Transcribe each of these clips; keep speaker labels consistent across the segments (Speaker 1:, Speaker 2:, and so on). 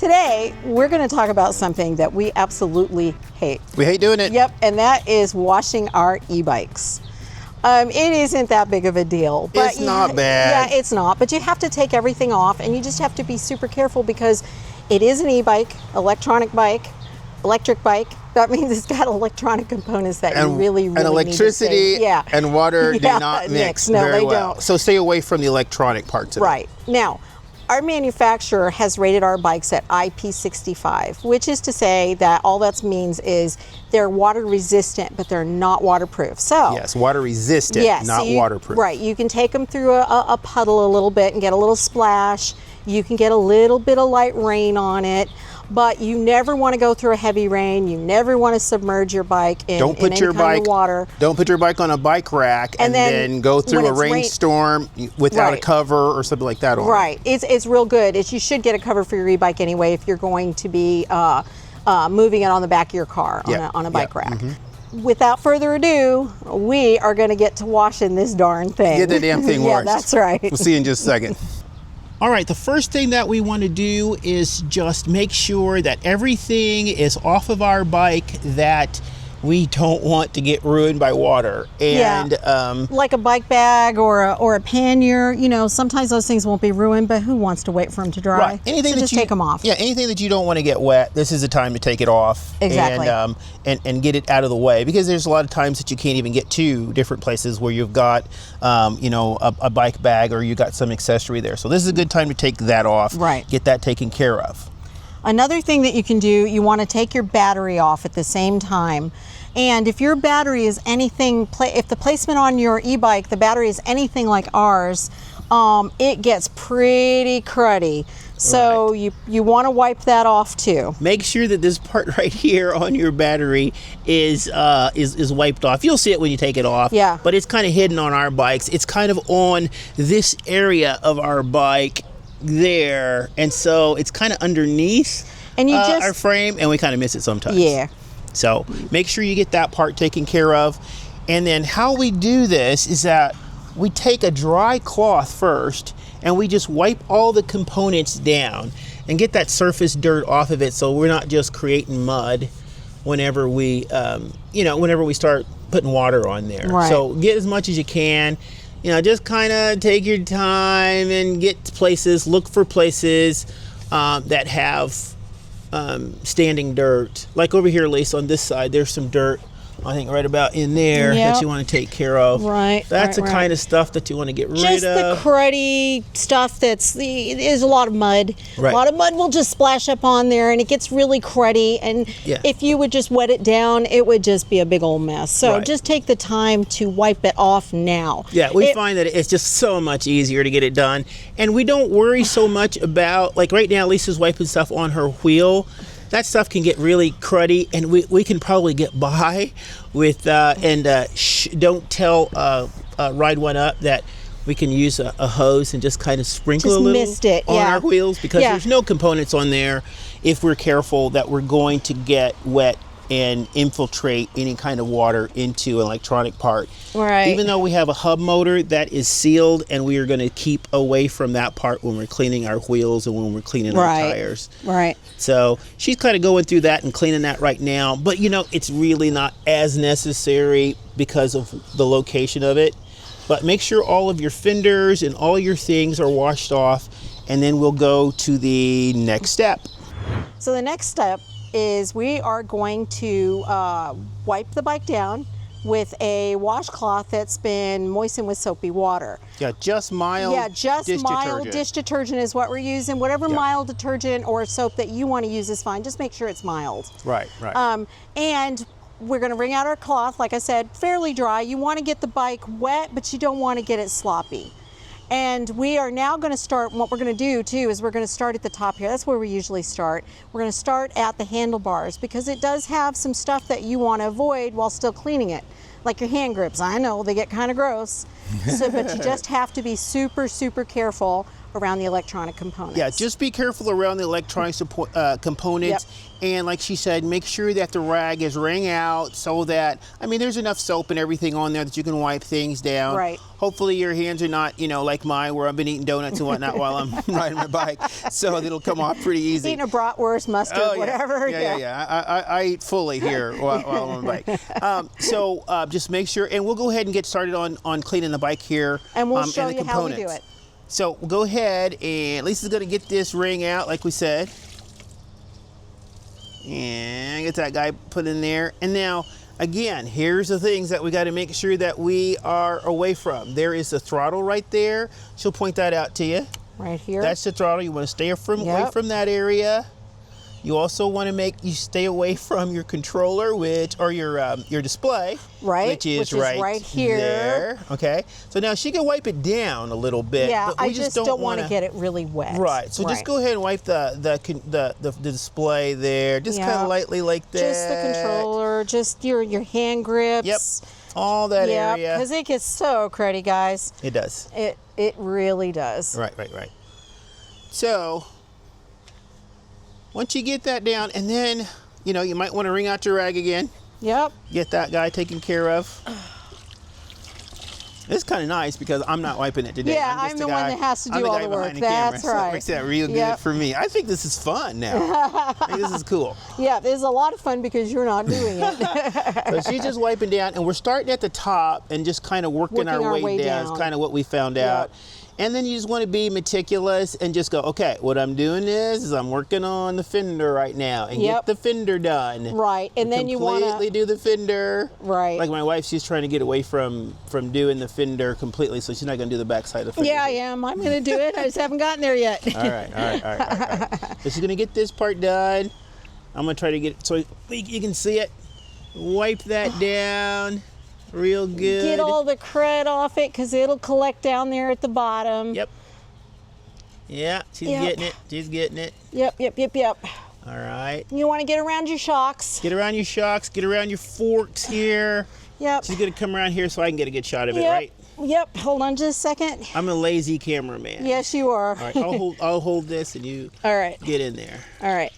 Speaker 1: Today, we're going to talk about something that we absolutely hate.
Speaker 2: We hate doing it.
Speaker 1: Yep, and that is washing our e-bikes. It isn't that big of a deal. But
Speaker 2: it's not bad.
Speaker 1: Yeah, it's not, but you have to take everything off, and you just have to be super careful because it is an e-bike, electronic bike, electric bike. That means it's got electronic components that you really
Speaker 2: and electricity
Speaker 1: need to
Speaker 2: and water do not mix
Speaker 1: no,
Speaker 2: very
Speaker 1: they
Speaker 2: well.
Speaker 1: don't.
Speaker 2: So stay away from the electronic parts of it.
Speaker 1: Right. Now, our manufacturer has rated our bikes at IP65, which is to say that all that means is they're water resistant, but they're not waterproof. So
Speaker 2: yes, water resistant, not waterproof.
Speaker 1: Right. You can take them through a puddle a little bit and get a little splash. You can get a little bit of light rain on it. But you never want to go through a heavy rain. You never want to submerge your bike in any kind of water.
Speaker 2: Don't put your bike on a bike rack and then go through a rainstorm without a cover or something like that on.
Speaker 1: Right. It's real good. You should get a cover for your e-bike anyway if you're going to be moving it on the back of your car on a bike rack. Mm-hmm. Without further ado, we are going to get to washing this darn thing.
Speaker 2: Get the damn thing washed.
Speaker 1: Yeah, that's right.
Speaker 2: We'll see you in just a second.
Speaker 3: All right, the first thing that we want to do is just make sure that everything is off of our bike that we don't want to get ruined by water. And
Speaker 1: like a bike bag or a pannier, you know, sometimes those things won't be ruined, but who wants to wait for them to dry?
Speaker 2: Right. Anything
Speaker 1: so just take them off.
Speaker 2: Yeah, anything that you don't want to get wet, this is the time to take it off.
Speaker 1: Exactly.
Speaker 2: And get it out of the way, because there's a lot of times that you can't even get to different places where you've got, you know, a bike bag or you got some accessory there. So this is a good time to take that off.
Speaker 1: Right.
Speaker 2: Get that taken care of.
Speaker 1: Another thing that you can do, you want to take your battery off at the same time. And if your battery is anything, if the placement on your e-bike, the battery is anything like ours, it gets pretty cruddy. So you want to wipe that off too.
Speaker 3: Make sure that this part right here on your battery is wiped off. You'll see it when you take it off.
Speaker 1: Yeah.
Speaker 3: But it's kind of hidden on our bikes. It's kind of on this area of our bike there, and so it's kind of underneath our frame, and we kind of miss it sometimes.
Speaker 1: Yeah.
Speaker 3: So make sure you get that part taken care of. And then how we do this is that we take a dry cloth first and we just wipe all the components down and get that surface dirt off of it, so we're not just creating mud whenever we whenever we start putting water on there.
Speaker 1: Right.
Speaker 3: So get as much as you can. You know, just kind of take your time and get places, look for places that have standing dirt. Like over here, Lisa, on this side, there's some dirt, I think right about in there that you want to take care of.
Speaker 1: Right.
Speaker 3: That's the kind of stuff that you want to get rid of.
Speaker 1: Just the cruddy stuff there's a lot of mud.
Speaker 3: Right.
Speaker 1: A lot of mud will just splash up on there and it gets really cruddy, and if you would just wet it down, it would just be a big old mess. So just take the time to wipe it off now.
Speaker 3: Yeah, we find that it's just so much easier to get it done. And we don't worry so much about, like right now, Lisa's wiping stuff on her wheel. That stuff can get really cruddy, and we can probably get by with, don't tell Ride1Up that we can use a hose and just kind of sprinkle a little on our wheels, because there's no components on there, if we're careful, that we're going to get wet and infiltrate any kind of water into an electronic part.
Speaker 1: Right.
Speaker 3: Even though we have a hub motor that is sealed, and we are going to keep away from that part when we're cleaning our wheels and when we're cleaning our tires.
Speaker 1: Right.
Speaker 3: So she's kind of going through that and cleaning that right now. But you know, it's really not as necessary because of the location of it. But make sure all of your fenders and all your things are washed off, and then we'll go to the next step.
Speaker 1: So the next step is we are going to wipe the bike down with a washcloth that's been moistened with soapy water.
Speaker 2: Yeah, just mild.
Speaker 1: Yeah, just mild dish detergent is what we're using. Whatever mild detergent or soap that you want to use is fine. Just make sure it's mild.
Speaker 2: Right.
Speaker 1: And we're going to wring out our cloth, like I said, fairly dry. You want to get the bike wet, but you don't want to get it sloppy. And we are now going to start, what we're going to do too is we're going to start at the top here. That's where we usually start. We're going to start at the handlebars, because it does have some stuff that you want to avoid while still cleaning it. Like your hand grips. I know they get kind of gross, but you just have to be super, super careful around the electronic components.
Speaker 2: Yeah, just be careful around the electronic components.
Speaker 1: Yep.
Speaker 2: And like she said, make sure that the rag is wring out so that, I mean, there's enough soap and everything on there that you can wipe things down.
Speaker 1: Right.
Speaker 2: Hopefully your hands are not, you know, like mine where I've been eating donuts and whatnot while I'm riding my bike. So it'll come off pretty easy.
Speaker 1: Eating a bratwurst, mustard,
Speaker 2: Oh, yeah.
Speaker 1: whatever.
Speaker 2: Yeah. I eat fully here while I'm on my bike. So just make sure, and we'll go ahead and get started on cleaning the bike here.
Speaker 1: And we'll show
Speaker 2: and the
Speaker 1: you how we do
Speaker 2: components.
Speaker 1: it.
Speaker 2: So we'll go ahead, and Lisa's going to get this ring out like we said. And get that guy put in there. And now, again, here's the things that we got to make sure that we are away from. There is the throttle right there. She'll point that out to you.
Speaker 1: Right here.
Speaker 2: That's the throttle. You want to stay away
Speaker 1: Yep.
Speaker 2: from that area. You also want to stay away from your controller, or your display,
Speaker 1: Right,
Speaker 2: which is
Speaker 1: right here.
Speaker 2: there. Okay, so now she can wipe it down a little bit.
Speaker 1: Yeah,
Speaker 2: but we
Speaker 1: I just don't want to get it really wet.
Speaker 2: Right. So just go ahead and wipe the display there, just kind
Speaker 1: Yeah.
Speaker 2: of lightly like that.
Speaker 1: Just the controller, just your hand grips.
Speaker 2: Yep. All that
Speaker 1: Yeah,
Speaker 2: area.
Speaker 1: because it gets so cruddy, guys.
Speaker 2: It does.
Speaker 1: It really does.
Speaker 2: Right. So once you get that down, and then you might want to wring out your rag again.
Speaker 1: Yep.
Speaker 2: Get that guy taken care of. It's kind of nice because I'm not wiping it today.
Speaker 1: Yeah,
Speaker 2: just
Speaker 1: I'm the one that has to do all the work.
Speaker 2: Camera,
Speaker 1: That's
Speaker 2: so that
Speaker 1: right.
Speaker 2: makes that real good
Speaker 1: Yep.
Speaker 2: for me. I think this is fun now. I think this is cool.
Speaker 1: Yeah, it's a lot of fun because you're not doing it.
Speaker 2: So she's just wiping down, and we're starting at the top and just kind of working our way down. It's kind of what we found out. And then you just want to be meticulous and just go, okay, what I'm doing is I'm working on the fender right now and get the fender done.
Speaker 1: Right, and then you want to
Speaker 2: completely do the fender.
Speaker 1: Right.
Speaker 2: Like my wife, she's trying to get away from doing the fender completely, so she's not going to do the backside of the fender.
Speaker 1: Yeah, I am. I'm going to do it. I just haven't gotten there yet.
Speaker 2: All right. So she's going to get this part done. I'm going to try to get it so you can see it. Wipe that down. Real good.
Speaker 1: Get all the crud off it because it'll collect down there at the bottom.
Speaker 2: Yep. Yeah, she's getting it. She's getting it.
Speaker 1: Yep.
Speaker 2: All right.
Speaker 1: You want to get around your shocks.
Speaker 2: Get around your shocks. Get around your forks here.
Speaker 1: Yep.
Speaker 2: She's going to come around here so I can get a good shot of it, right?
Speaker 1: Yep. Hold on just a second.
Speaker 2: I'm a lazy cameraman.
Speaker 1: Yes, you are.
Speaker 2: All right. I'll hold this and you
Speaker 1: All right.
Speaker 2: get in there.
Speaker 1: All right.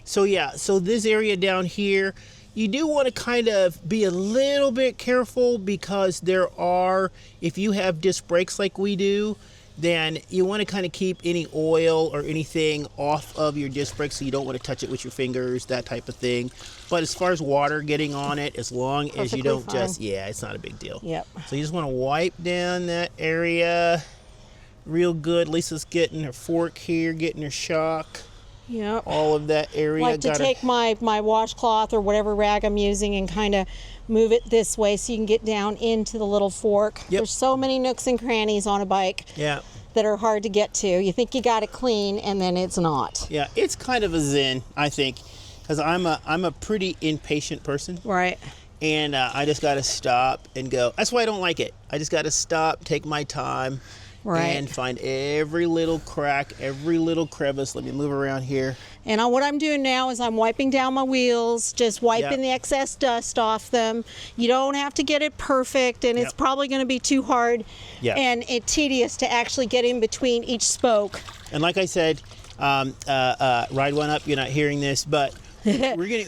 Speaker 2: So yeah, so this area down here, you do want to kind of be a little bit careful because if you have disc brakes like we do, then you want to kind of keep any oil or anything off of your disc brakes, so you don't want to touch it with your fingers, that type of thing. But as far as water getting on it, as long as you don't it's not a big deal.
Speaker 1: Yep.
Speaker 2: So you just want to wipe down that area real good. Lisa's getting her fork here, getting her shock.
Speaker 1: Yep.
Speaker 2: All of that area.
Speaker 1: Like to take my washcloth or whatever rag I'm using and kind of move it this way so you can get down into the little fork.
Speaker 2: Yep.
Speaker 1: There's so many nooks and crannies on a bike that are hard to get to. You think you got it clean and then it's not.
Speaker 2: Yeah, it's kind of a zen, I think, because I'm a pretty impatient person.
Speaker 1: Right.
Speaker 2: And I just got to stop and go. That's why I don't like it. I just got to stop, take my time.
Speaker 1: Right.
Speaker 2: And find every little crack, every little crevice. Let me move around here.
Speaker 1: And what I'm doing now is I'm wiping down my wheels, just wiping the excess dust off them. You don't have to get it perfect, and it's probably going to be too hard and tedious to actually get in between each spoke.
Speaker 2: And like I said, Ride1Up, you're not hearing this, but we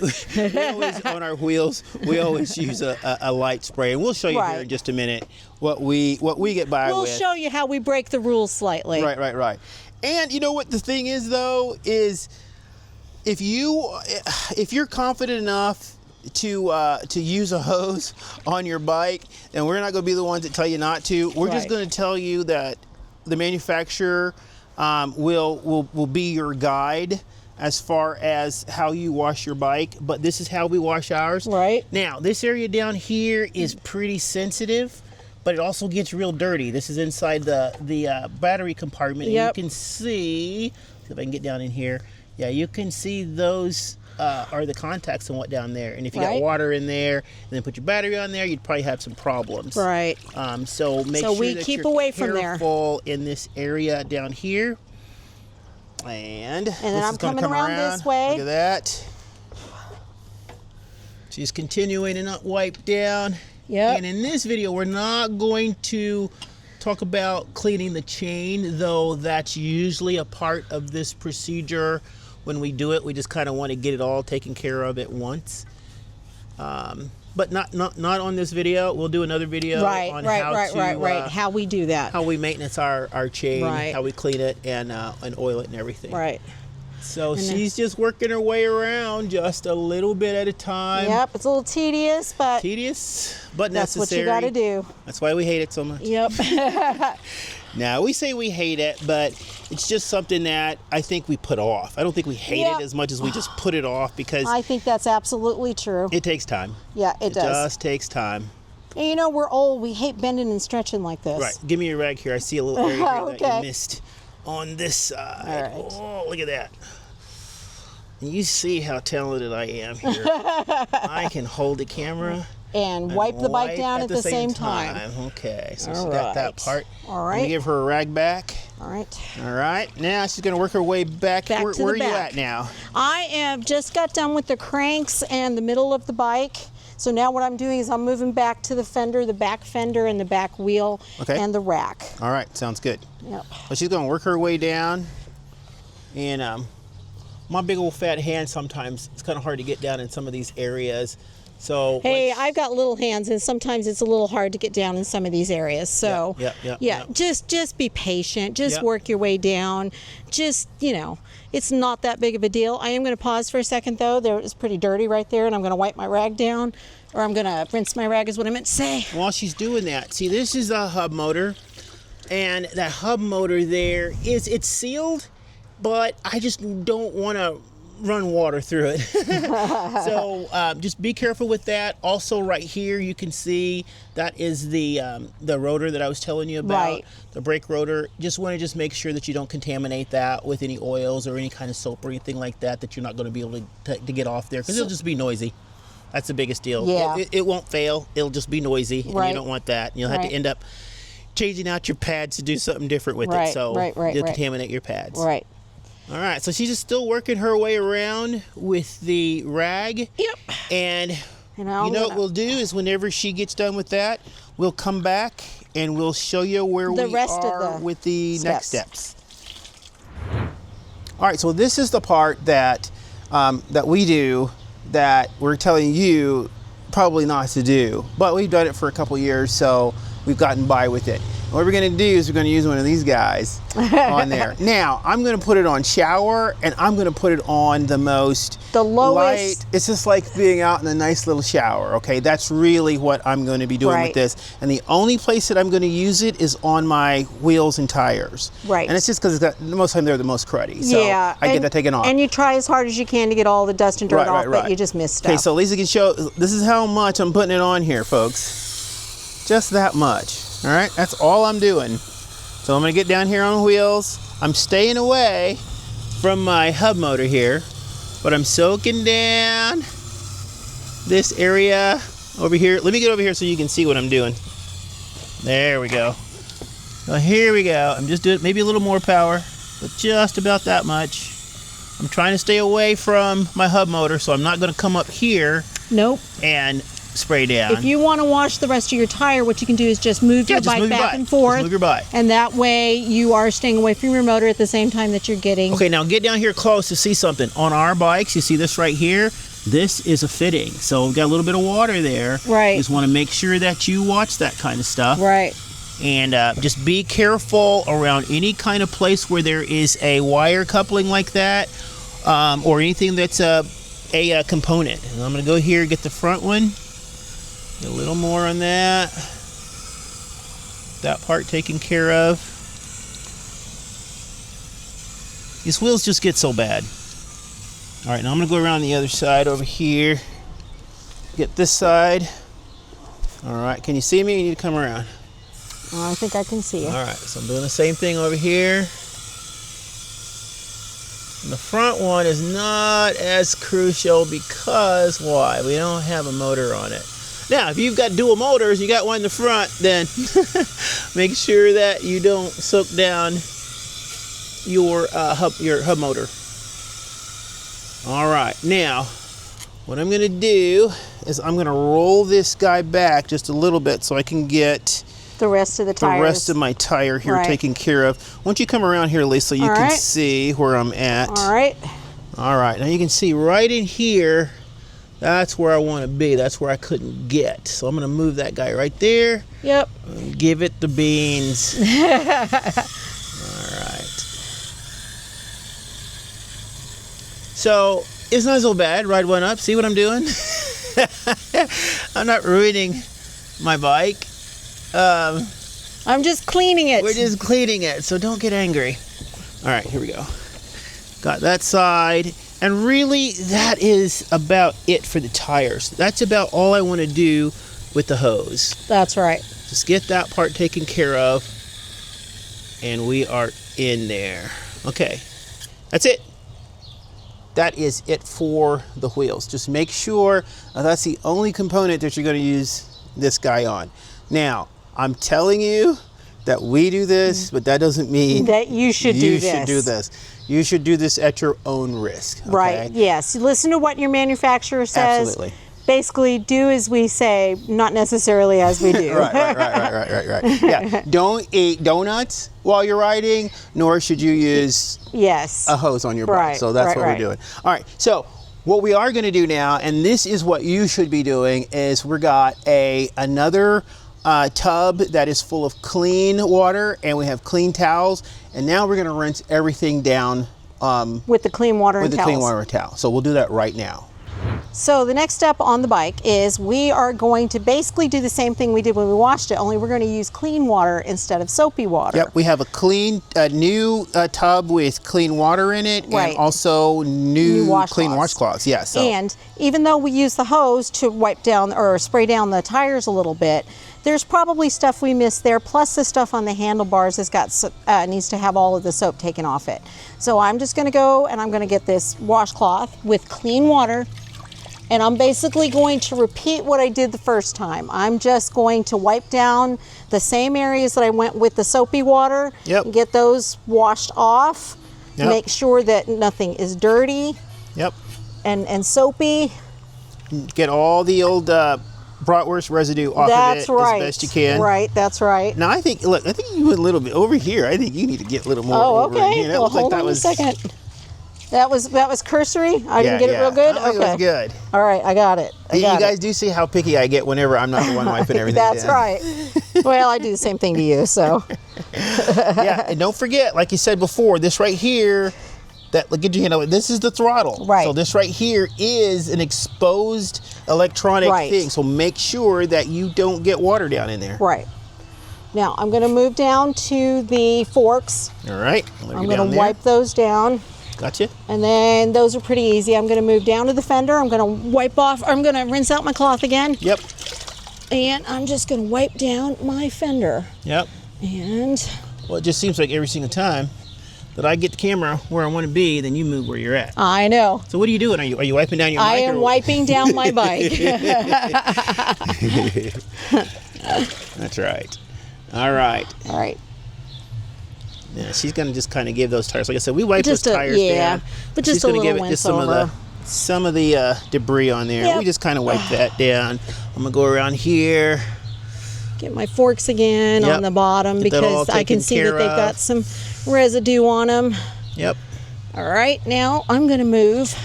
Speaker 2: always on our wheels, we always use a light spray, and we'll show you here in just a minute what we get by with.
Speaker 1: We'll show you how we break the rules slightly.
Speaker 2: Right. And you know what the thing is though is if you're confident enough to use a hose on your bike, then we're not going to be the ones that tell you not to. We're just going to tell you that the manufacturer will be your guide as far as how you wash your bike, but this is how we wash ours.
Speaker 1: Right.
Speaker 2: Now, this area down here is pretty sensitive, but it also gets real dirty. This is inside the battery compartment.
Speaker 1: Yep.
Speaker 2: And you can see if I can get down in here. Yeah, you can see those are the contacts and what down there. And if you got water in there and then put your battery on there, you'd probably have some problems.
Speaker 1: Right.
Speaker 2: So make sure
Speaker 1: we
Speaker 2: that
Speaker 1: keep
Speaker 2: you're
Speaker 1: away from there.
Speaker 2: careful in this area down here. And
Speaker 1: then I'm coming around this way.
Speaker 2: Look at that. She's continuing to not wipe down.
Speaker 1: Yep.
Speaker 2: And in this video, we're not going to
Speaker 3: talk about cleaning the chain, though that's usually a part of this procedure. When we do it, we just kind of want to get it all taken care of at once. But not on this video. We'll do another video on
Speaker 1: how we do that.
Speaker 3: How we maintenance our chain, how we clean it and oil it and everything.
Speaker 1: Right.
Speaker 3: So she's just working her way around just a little bit at a time.
Speaker 1: Yep, it's a little tedious, but
Speaker 3: necessary.
Speaker 1: That's what you got to do.
Speaker 3: That's why we hate it so much.
Speaker 1: Yep.
Speaker 3: Now, we say we hate it, but it's just something that I think we put off. I don't think we hate it as much as we just put it off because
Speaker 1: I think that's absolutely true.
Speaker 3: It takes time.
Speaker 1: Yeah, it does.
Speaker 3: It just takes time.
Speaker 1: And you know, we're old. We hate bending and stretching like this.
Speaker 3: Right. Give me your rag here. I see a little area here that you
Speaker 1: Okay.
Speaker 3: missed on this side.
Speaker 1: All right.
Speaker 3: Oh, look at that. You see how talented I am here. I can hold the camera
Speaker 1: and wipe the bike down at the same time.
Speaker 3: Okay, so she
Speaker 1: All
Speaker 3: got that
Speaker 1: right.
Speaker 3: part.
Speaker 1: All
Speaker 3: I'm
Speaker 1: right.
Speaker 3: gonna give her a rag back.
Speaker 1: All right.
Speaker 3: All right. Now she's gonna work her way back. Where
Speaker 1: to the
Speaker 3: are you
Speaker 1: back.
Speaker 3: at now?
Speaker 1: I have just got done with the cranks and the middle of the bike. So now what I'm doing is I'm moving back to the fender, the back fender and the back wheel and the rack.
Speaker 3: All right, sounds good.
Speaker 1: Yep.
Speaker 3: So she's gonna work her way down, and my big old fat hand sometimes it's kind of hard to get down in some of these areas. So
Speaker 1: hey, I've got little hands, and sometimes it's a little hard to get down in some of these areas. So just be patient. Just work your way down. Just, you know, it's not that big of a deal. I am going to pause for a second though. There is pretty dirty right there, and I'm going to wipe my rag down, or I'm going to rinse my rag is what I meant to say.
Speaker 3: While she's doing that, see, this is a hub motor, and that hub motor there it's sealed, but I just don't want to run water through it. So just be careful with that. Also right here you can see that is the rotor that I was telling you about, the brake rotor. Just want to make sure that you don't contaminate that with any oils or any kind of soap or anything like that you're not going to be able to get off there, because it'll just be noisy. That's the biggest deal.
Speaker 1: Yeah.
Speaker 3: It won't fail, it'll just be noisy, and you don't want that. You'll have to end up changing out your pads to do something different with it, so you'll contaminate your pads.
Speaker 1: Right.
Speaker 3: All right, so she's just still working her way around with the rag.
Speaker 1: Yep.
Speaker 3: And you know what we'll do is whenever she gets done with that, we'll come back and we'll show you where we are with the next steps. All right, so this is the part that that we do that we're telling you probably not to do, but we've done it for a couple years, so we've gotten by with it. What we're gonna do is we're gonna use one of these guys on there. Now, I'm gonna put it on shower, and I'm gonna put it on the lowest light. It's just like being out in a nice little shower, okay? That's really what I'm gonna be doing with this. And the only place that I'm gonna use it is on my wheels and tires. Right. And it's just because most of the time they're the most cruddy. So I get that taken off.
Speaker 1: And you try as hard as you can to get all the dust and dirt off, but you just miss stuff.
Speaker 3: Okay, so Lisa can show, this is how much I'm putting it on here, folks. Just that much. All right, that's all I'm doing. So I'm gonna get down here on wheels. I'm staying away from my hub motor here, but I'm soaking down this area over here. Let me get over here so you can see what I'm doing. There we go. Well, here we go. I'm just doing maybe a little more power, but just about that much. I'm trying to stay away from my hub motor, so I'm not gonna come up here and spray down.
Speaker 1: If you want to wash the rest of your tire, what you can do is just move your bike back and forth.
Speaker 3: Just move your bike.
Speaker 1: And that way you are staying away from your motor at the same time that you're getting.
Speaker 3: Okay, now get down here close to see something. On our bikes, you see this right here? This is a fitting. So we've got a little bit of water there.
Speaker 1: Right.
Speaker 3: You just want to make sure that you watch that kind of stuff.
Speaker 1: Right.
Speaker 3: And just be careful around any kind of place where there is a wire coupling like that, or anything that's a component. And I'm going to go here, get the front one. A little more on that. That part taken care of. These wheels just get so bad. All right, now I'm gonna go around the other side over here. Get this side. All right, can you see me? You need to come around.
Speaker 1: I think I can see it.
Speaker 3: All right, so I'm doing the same thing over here. And the front one is not as crucial because why? We don't have a motor on it. Now, if you've got dual motors, you got one in the front, then make sure that you don't soak down your hub motor. All right, now what I'm gonna do is I'm gonna roll this guy back just a little bit so I can get
Speaker 1: the rest of the tires.
Speaker 2: The rest of my tire here taken care of. Once you come around here, Lisa, you can see where I'm at.
Speaker 1: All right.
Speaker 2: All right. Now you can see right in here, that's where I want to be. That's where I couldn't get. So I'm going to move that guy right there.
Speaker 1: Yep.
Speaker 2: And give it the beans. All right. So it's not so bad. Ride1Up. See what I'm doing? I'm not ruining my bike.
Speaker 1: I'm just cleaning it.
Speaker 2: We're just cleaning it, so don't get angry. All right, here we go. Got that side. And really, that is about it for the tires. That's about all I want to do with the hose.
Speaker 1: That's right.
Speaker 2: Just get that part taken care of, and we are in there. Okay, that's it. That is it for the wheels. Just make sure that's the only component that you're going to use this guy on. Now, I'm telling you that we do this, but that doesn't mean
Speaker 1: that you should do this.
Speaker 2: You should do this at your own risk. Okay?
Speaker 1: Right, yes. Listen to what your manufacturer says.
Speaker 2: Absolutely.
Speaker 1: Basically, do as we say, not necessarily as we do.
Speaker 2: Right. Yeah, don't eat donuts while you're riding, nor should you use a hose on your bike. So that's what we're doing. All right, so what we are going to do now, and this is what you should be doing, is we got another tub that is full of clean water, and we have clean towels, and now we're going to rinse everything down
Speaker 1: with the clean water and towels.
Speaker 2: With the clean water and towel. So we'll do that right now.
Speaker 1: So the next step on the bike is we are going to basically do the same thing we did when we washed it, only we're going to use clean water instead of soapy water.
Speaker 2: Yep, we have a new tub with clean water in it, and also new clean washcloths. Yeah, so.
Speaker 1: And even though we use the hose to wipe down or spray down the tires a little bit, there's probably stuff we missed there, plus the stuff on the handlebars has got needs to have all of the soap taken off it. So I'm just going to go and I'm going to get this washcloth with clean water, and I'm basically going to repeat what I did the first time. I'm just going to wipe down the same areas that I went with the soapy water, get those washed off, make sure that nothing is dirty and soapy.
Speaker 2: Get all the old bratwurst residue off of it as best you can.
Speaker 1: Right, that's right.
Speaker 2: Now I think you went a little bit over here. I think you need to get a little more over here.
Speaker 1: Well, hold on a second. That was cursory? I didn't get it real good?
Speaker 2: Okay. It was good.
Speaker 1: All right, I got it.
Speaker 2: You guys do see how picky I get whenever I'm not the one wiping everything
Speaker 1: That's right. Well, I do the same thing to you, so.
Speaker 2: Yeah, and don't forget, like you said before, this right here, this is the throttle.
Speaker 1: Right.
Speaker 2: So this right here is an exposed electronic thing. So make sure that you don't get water down in there.
Speaker 1: Right. Now, I'm going to move down to the forks.
Speaker 2: All right.
Speaker 1: I'm going to wipe those down.
Speaker 2: Gotcha.
Speaker 1: And then those are pretty easy. I'm going to move down to the fender. I'm going to wipe off, I'm going to rinse out my cloth again.
Speaker 2: Yep.
Speaker 1: And I'm just going to wipe down my fender.
Speaker 2: Yep.
Speaker 1: And
Speaker 2: well, it just seems like every single time that I get the camera where I want to be, then you move where you're at.
Speaker 1: I know.
Speaker 2: So what are you doing? Are you wiping down your bike?
Speaker 1: I am wiping down my bike.
Speaker 2: That's right. All right.
Speaker 1: All right.
Speaker 2: Yeah, she's gonna just kind of give those tires. Like I said, we wipe those tires down.
Speaker 1: But just
Speaker 2: she's gonna give it just
Speaker 1: over.
Speaker 2: some of the debris on there.
Speaker 1: Yep.
Speaker 2: We just kind of wipe that down. I'm gonna go around here.
Speaker 1: Get my forks again on the bottom because I can see that they've got some residue on them.
Speaker 2: Yep.
Speaker 1: All right, now I'm gonna move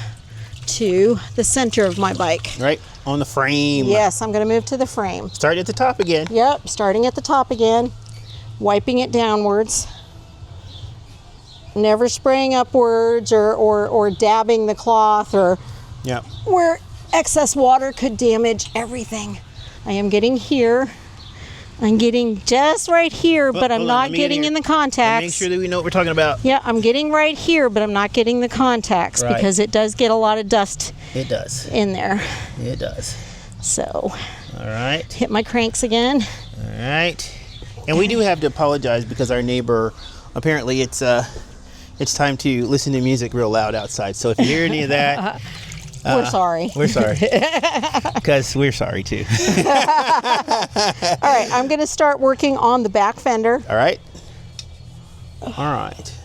Speaker 1: to the center of my bike.
Speaker 2: Right on the frame.
Speaker 1: Yes, I'm gonna move to the frame.
Speaker 2: Start at the top again.
Speaker 1: Yep, starting at the top again, wiping it downwards. Never spraying upwards or dabbing the cloth or where excess water could damage everything. I am getting here. I'm getting just right here, but I'm not getting in the contacts.
Speaker 2: Make sure that we know what we're talking about.
Speaker 1: Yeah, I'm getting right here, but I'm not getting the contacts because it does get a lot of dust.
Speaker 2: It does.
Speaker 1: In there.
Speaker 2: It does.
Speaker 1: So.
Speaker 2: All right.
Speaker 1: Hit my cranks again.
Speaker 2: All right. And we do have to apologize because our neighbor, apparently it's time to listen to music real loud outside. So if you hear any of that,
Speaker 1: we're sorry.
Speaker 2: We're sorry. Because we're sorry too.
Speaker 1: All right, I'm going to start working on the back fender.
Speaker 2: All right. All right.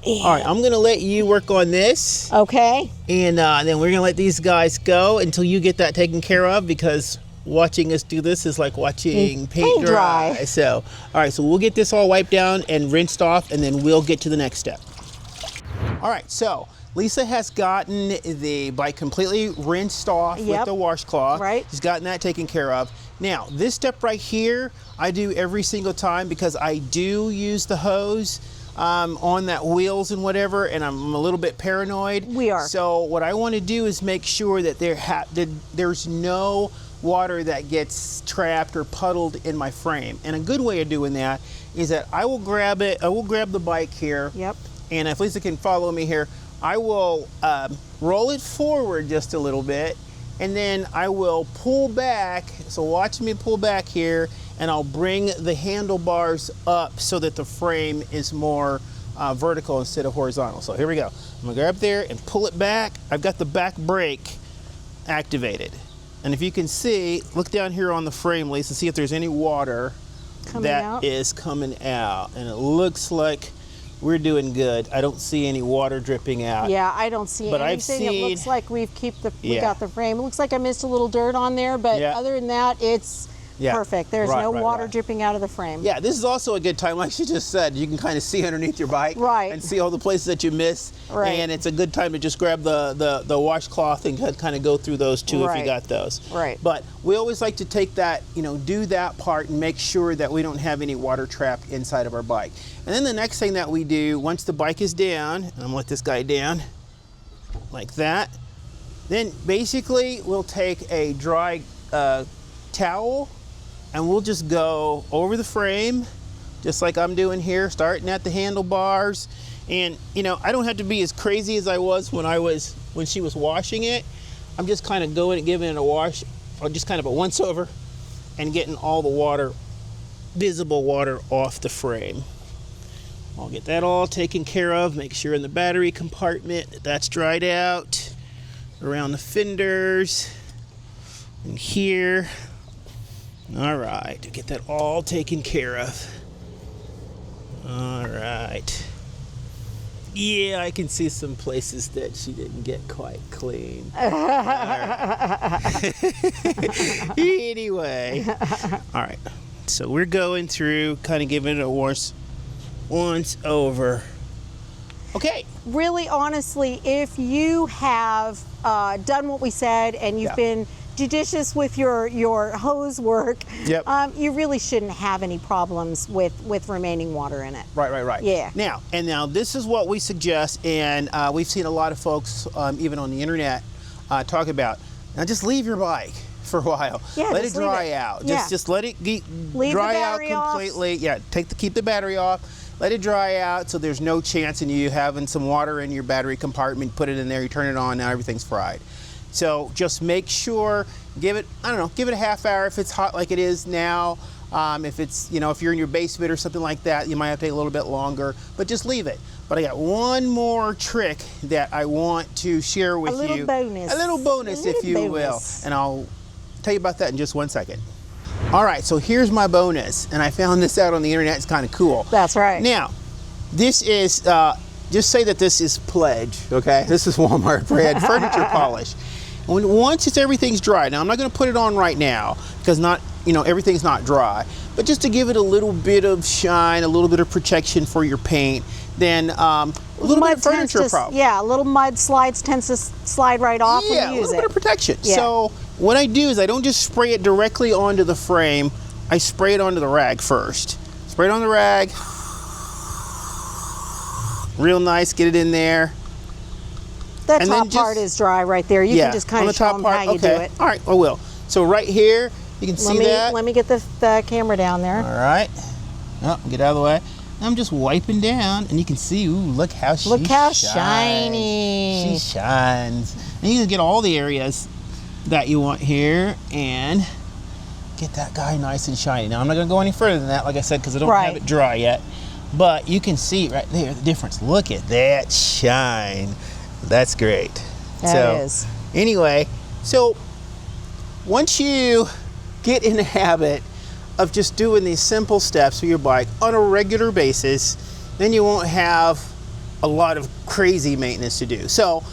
Speaker 2: All right, I'm going to let you work on this.
Speaker 1: Okay.
Speaker 2: And then we're going to let these guys go until you get that taken care of because
Speaker 3: watching us do this is like watching paint
Speaker 1: dry.
Speaker 3: dry. So, all right, so we'll get this all wiped down and rinsed off, and then we'll get to the next step. All right, so Lisa has gotten the bike completely rinsed off with the washcloth.
Speaker 1: Right.
Speaker 3: She's gotten that taken care of. Now, this step right here, I do every single time because I do use the hose on that wheels and whatever, and I'm a little bit paranoid.
Speaker 1: We are.
Speaker 3: So what I want to do is make sure that there's no water that gets trapped or puddled in my frame. And a good way of doing that is that I will grab the bike here.
Speaker 1: Yep.
Speaker 3: And if Lisa can follow me here, I will roll it forward just a little bit, and then I will pull back. So watch me pull back here, and I'll bring the handlebars up so that the frame is more vertical instead of horizontal. So here we go. I'm gonna grab there and pull it back. I've got the back brake activated. And if you can see, look down here on the frame, Lisa, see if there's any water that is coming out. And it looks like we're doing good. I don't see any water dripping out.
Speaker 1: Yeah, I don't see anything. It looks like we got the frame. It looks like I missed a little dirt on there, but other than that, it's perfect. There's no water dripping out of the frame.
Speaker 3: Yeah, this is also a good time, like she just said, you can kind of see underneath your bike and see all the places that you miss.
Speaker 1: Right.
Speaker 3: And it's a good time to just grab the washcloth and kind of go through those too if you got those.
Speaker 1: Right.
Speaker 3: But we always like to take that, do that part and make sure that we don't have any water trapped inside of our bike. And then the next thing that we do, once the bike is down, and I'm gonna let this guy down like that, then basically we'll take a dry towel and we'll just go over the frame, just like I'm doing here, starting at the handlebars. And I don't have to be as crazy as I was when she was washing it. I'm just kind of going and giving it a wash, or just kind of a once over, and getting all the water, visible water, off the frame. I'll get that all taken care of. Make sure in the battery compartment that's dried out, around the fenders, and here. All right, to get that all taken care of. All right. Yeah, I can see some places that she didn't get quite clean. Anyway, all right. So we're going through, kind of giving it a once over. Okay.
Speaker 1: Really, honestly, if you have done what we said and you've been judicious with your hose work, you really shouldn't have any problems with remaining water in it.
Speaker 3: Right.
Speaker 1: Yeah.
Speaker 3: Now this is what we suggest, and we've seen a lot of folks, even on the internet, talk about. Now just leave your bike for a while.
Speaker 1: Yeah,
Speaker 3: let it dry out. Just let it dry out completely. Off. Yeah. Keep the battery off. Let it dry out so there's no chance in you having some water in your battery compartment. Put it in there. You turn it on. Now everything's fried. So just make sure, give it a half hour if it's hot like it is now. If it's, if you're in your basement or something like that, you might have to take a little bit longer, but just leave it. But I got one more trick that I want to share with you. A little bonus, if you will. And I'll tell you about that in just 1 second. All right, so here's my bonus. And I found this out on the internet. It's kind of cool.
Speaker 1: That's right.
Speaker 3: Now, this is, just say that this is Pledge, okay? This is Walmart brand furniture polish. Once everything's dry, now I'm not going to put it on right now because everything's not dry, but just to give it a little bit of shine, a little bit of protection for your paint, then a little bit of furniture problem.
Speaker 1: Yeah, a little mud tends to slide right off when you use it.
Speaker 3: Yeah, a little bit of protection. Yeah. So what I do is I don't just spray it directly onto the frame, I spray it onto the rag first. Spray it on the rag, real nice, get it in there.
Speaker 1: That top part is dry right there. You can just kind of show them how you do it.
Speaker 3: All right, I will. So right here, you can see that.
Speaker 1: Let me get the camera down there.
Speaker 3: All right. Oh, get out of the way. I'm just wiping down, and you can see, ooh, look how she
Speaker 1: shiny.
Speaker 3: She shines. And you can get all the areas that you want here, and get that guy nice and shiny. Now, I'm not going to go any further than that, like I said, because I don't have it dry yet. But you can see right there the difference. Look at that shine. That's great.
Speaker 1: That is.
Speaker 3: Anyway, so once you get in the habit of just doing these simple steps for your bike on a regular basis, then you won't have a lot of crazy maintenance to do. So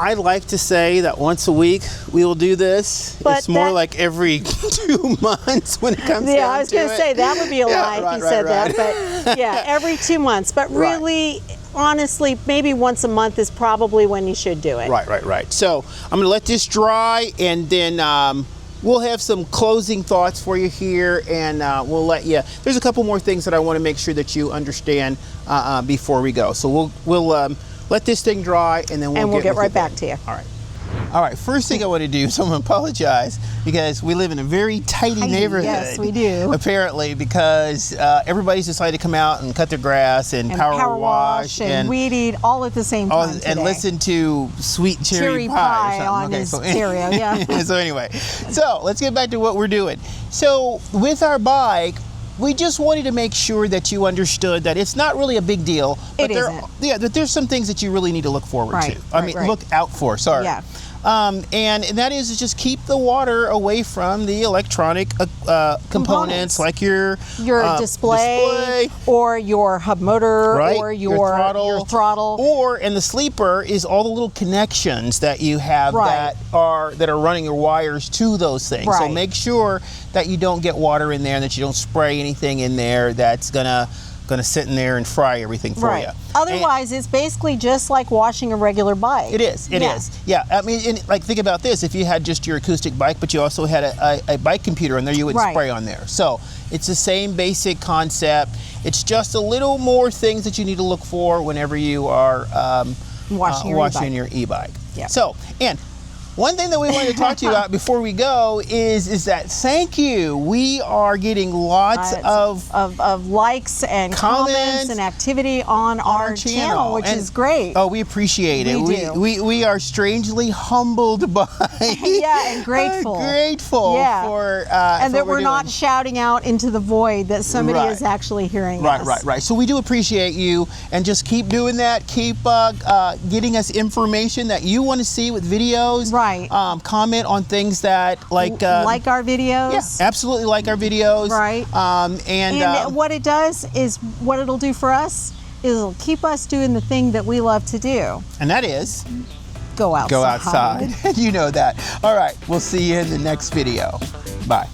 Speaker 2: I like to say that once a week we will do this.
Speaker 1: But
Speaker 2: it's more like every 2 months when it comes down to it.
Speaker 1: Yeah, I was going to say that would be a lie if you said
Speaker 2: right.
Speaker 1: that, but yeah, every 2 months. But really, honestly, maybe once a month is probably when you should do it.
Speaker 2: Right. So I'm going to let this dry, and then we'll have some closing thoughts for you here, and we'll let you. There's a couple more things that I want to make sure that you understand before we go. So we'll let this thing dry, and then we'll
Speaker 1: get right back to you.
Speaker 2: All right. First thing I want to do is I want to apologize because we live in a very tidy neighborhood.
Speaker 1: Yes, we do.
Speaker 2: Apparently, because everybody's decided to come out and cut their grass and power wash
Speaker 1: and weed eat all at the same time
Speaker 2: and
Speaker 1: today.
Speaker 2: listen to Sweet Cherry Pie or
Speaker 1: on
Speaker 2: something.
Speaker 1: his stereo. Yeah.
Speaker 2: So anyway, so let's get back to what we're doing. So with our bike, we just wanted to make sure that you understood that it's not really a big deal. But that there's some things that you really need to look forward to. Look out for. Sorry.
Speaker 1: Yeah.
Speaker 2: And that is just keep the water away from the electronic components like your
Speaker 1: display or your hub motor or your throttle.
Speaker 2: And the sleeper is all the little connections that you have that are running your wires to those things. So make sure that you don't get water in there and that you don't spray anything in there that's gonna sit in there and fry everything for you.
Speaker 1: Otherwise, it's basically just like washing a regular bike.
Speaker 2: It is. Yeah. I mean, think about this. If you had just your acoustic bike, but you also had a bike computer in there, you would spray on there. So it's the same basic concept. It's just a little more things that you need to look for whenever you are washing your e-bike.
Speaker 1: Yeah.
Speaker 2: So, and one thing that we wanted to talk to you about before we go is that thank you. We are getting lots of
Speaker 1: likes and comments and activity on our channel, which is great.
Speaker 2: Oh, we appreciate it. We are strangely humbled by
Speaker 1: and grateful.
Speaker 2: For
Speaker 1: and that we're
Speaker 2: doing.
Speaker 1: not shouting out into the void, that somebody is actually hearing us.
Speaker 2: Right. So we do appreciate you, and just keep doing that. Keep getting us information that you want to see with videos.
Speaker 1: Right.
Speaker 2: Comment on things that like
Speaker 1: our videos.
Speaker 2: Yeah, absolutely like our videos.
Speaker 1: Right. And what it does is, what it'll do for us is it'll keep us doing the thing that we love to do.
Speaker 2: And that is
Speaker 1: go outside.
Speaker 2: Go outside. You know that. All right. We'll see you in the next video. Bye.